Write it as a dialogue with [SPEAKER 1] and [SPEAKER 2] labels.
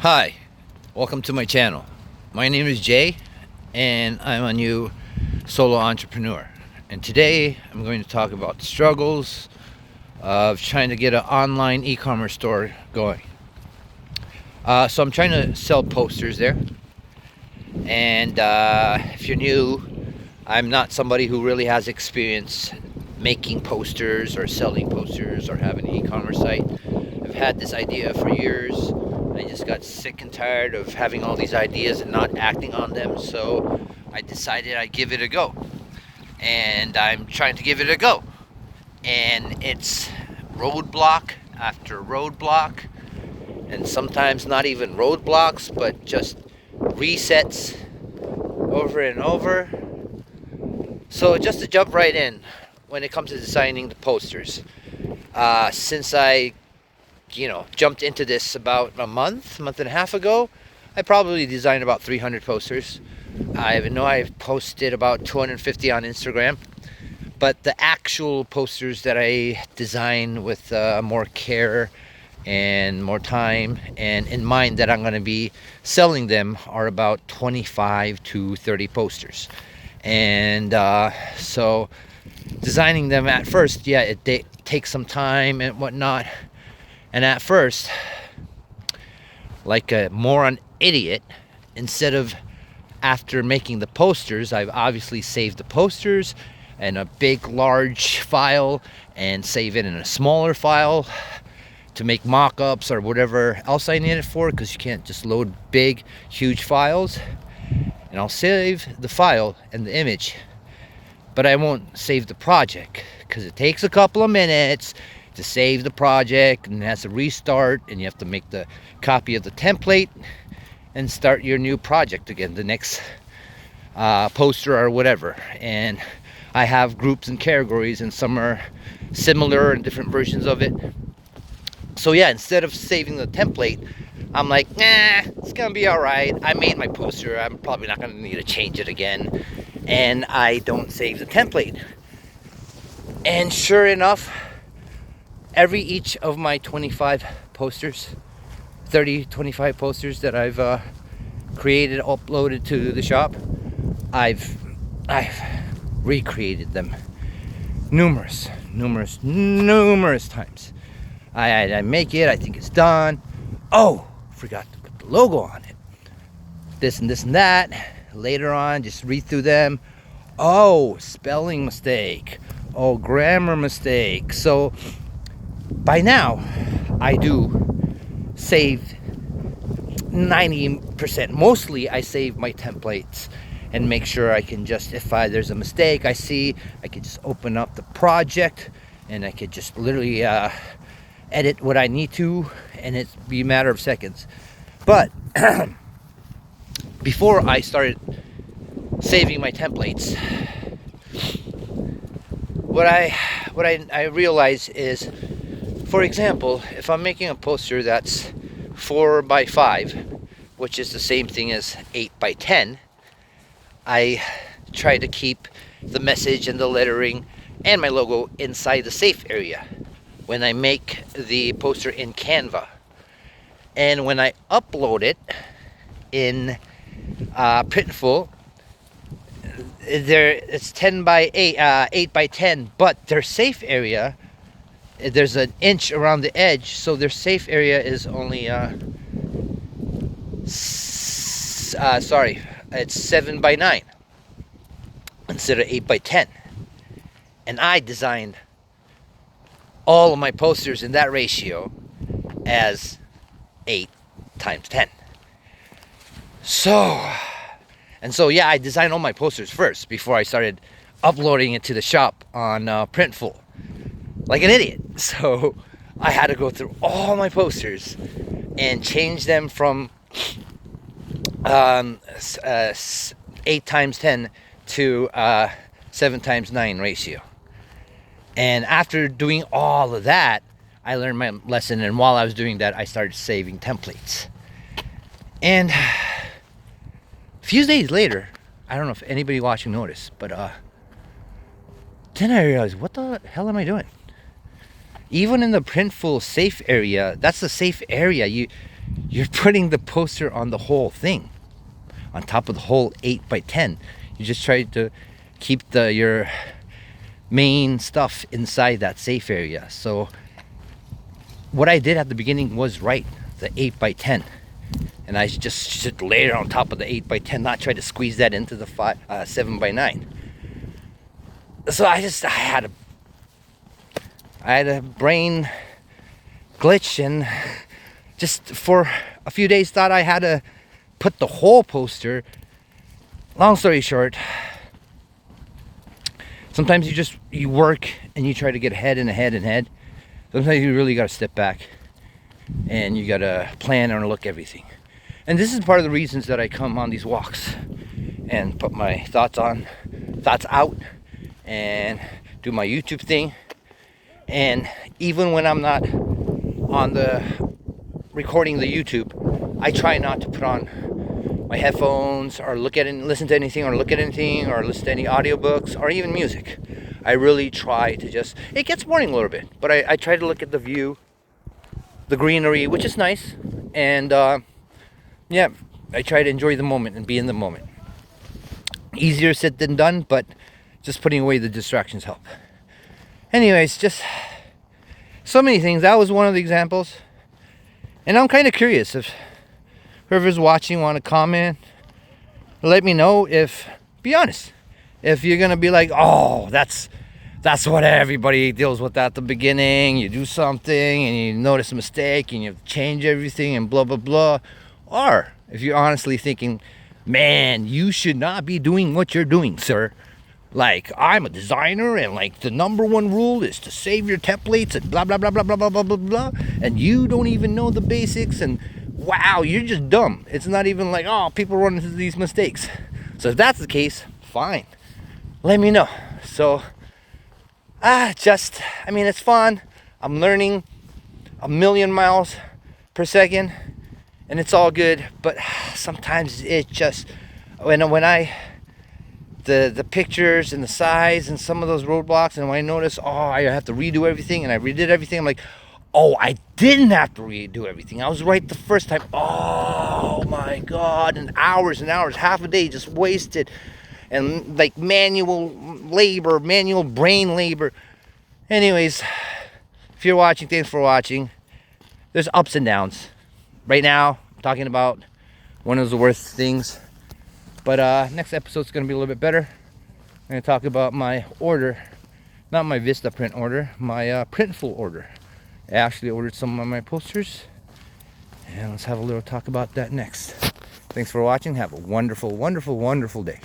[SPEAKER 1] Hi, welcome to my channel. My name is Jay and I'm a new solo entrepreneur. And today I'm going to talk about the struggles of trying to get an online e-commerce store going. So I'm trying to sell posters there. And if you're new, I'm not somebody who really has experience making posters or selling posters or having an e-commerce site. I've had this idea for years. I just got sick and tired of having all these ideas and not acting on them, so I decided I'd give it a go. And I'm trying to give it a go. And it's roadblock after roadblock, and sometimes not even roadblocks, but just resets over and over. So just to jump right in, when it comes to designing the posters, since I jumped into this about a month and a half ago, I probably designed about 300 posters. I know I've posted about 250 on Instagram, but the actual posters that I design with more care and more time and in mind that I'm going to be selling them are about 25 to 30 posters. And so designing them at first, yeah, it takes some time and whatnot. And at first, like a moron idiot, instead of after making the posters, I've obviously saved the posters in a big large file and save it in a smaller file to make mock-ups or whatever else I need it for, because you can't just load big huge files. And I'll save the file and the image, but I won't save the project because it takes a couple of minutes to save the project, and it has to restart, and you have to make the copy of the template and start your new project again, the next poster or whatever. And I have groups and categories, and some are similar and different versions of it. So yeah, instead of saving the template, I'm like, nah, it's gonna be all right. I made my poster, I'm probably not gonna need to change it again. And I don't save the template. And sure enough, each of my 25 posters, 25 posters that I've created, uploaded to the shop, I've recreated them numerous times. I make it, I think it's done. Oh, forgot to put the logo on it. This and that. Later on, just read through them. Oh, spelling mistake. Oh, grammar mistake. So by now, I do save 90%. Mostly, I save my templates and make sure I can just, if there's a mistake I see, I can just open up the project and I could just literally edit what I need to, and it's be a matter of seconds. But before I started saving my templates, what I realized is, for example, if I'm making a poster that's 4 by 5, which is the same thing as 8 by 10, I try to keep the message and the lettering and my logo inside the safe area when I make the poster in Canva. And when I upload it in Printful, it's 10 by 8, 8 by 10, but their safe area, there's an inch around the edge, so their safe area is only it's 7 by 9 instead of 8 by 10. And I designed all of my posters in that ratio as 8 times 10. So yeah, I designed all my posters first before I started uploading it to the shop on Printful, like an idiot. So I had to go through all my posters and change them from 8 times 10 to 7 times 9 ratio. And after doing all of that, I learned my lesson, and while I was doing that, I started saving templates. And a few days later, I don't know if anybody watching noticed, but then I realized, what the hell am I doing? even in the printful safe area, that's the safe area. You're putting the poster on the whole thing, on top of the whole 8x10. You just try to keep your main stuff inside that safe area. So what I did at the beginning was right, the 8x10, and I just should lay it on top of the 8x10, not try to squeeze that into the 7x9. So I had a brain glitch, and just for a few days thought I had to put the whole poster. Long story short, sometimes you work and you try to get ahead and ahead and ahead. Sometimes you really got to step back and you got to plan and look everything. And this is part of the reasons that I come on these walks and put my thoughts out and do my YouTube thing. And even when I'm not on the recording the YouTube, I try not to put on my headphones or listen to anything or look at anything or listen to any audiobooks or even music. I really try to just, it gets boring a little bit, but I try to look at the view, the greenery, which is nice. And yeah, I try to enjoy the moment and be in the moment. Easier said than done, but just putting away the distractions help. Anyways, just so many things. That was one of the examples. And I'm kind of curious if whoever's watching want to comment, let me know. Be honest, if you're gonna be like, oh, that's what everybody deals with at the beginning. You do something and you notice a mistake and you change everything and blah blah blah. Or if you're honestly thinking, man, you should not be doing what you're doing, sir. Like, I'm a designer and like the number one rule is to save your templates and blah blah blah blah blah blah blah blah blah, and you don't even know the basics, and wow, you're just dumb. It's not even like, oh, people run into these mistakes. So if that's the case, fine, let me know. So it's fun. I'm learning a million miles per second and it's all good, but sometimes it just, when the pictures and the size and some of those roadblocks, and when I notice, oh, I have to redo everything, and I redid everything, I'm like, oh, I didn't have to redo everything. I was right the first time. Oh my God, and hours, half a day just wasted, and like manual brain labor. Anyways, if you're watching, thanks for watching. There's ups and downs. Right now, I'm talking about one of the worst things. But next episode's going to be a little bit better. I'm going to talk about my order. Not my Vista print order, my Printful order. I actually ordered some of my posters. And let's have a little talk about that next. Thanks for watching. Have a wonderful, wonderful, wonderful day.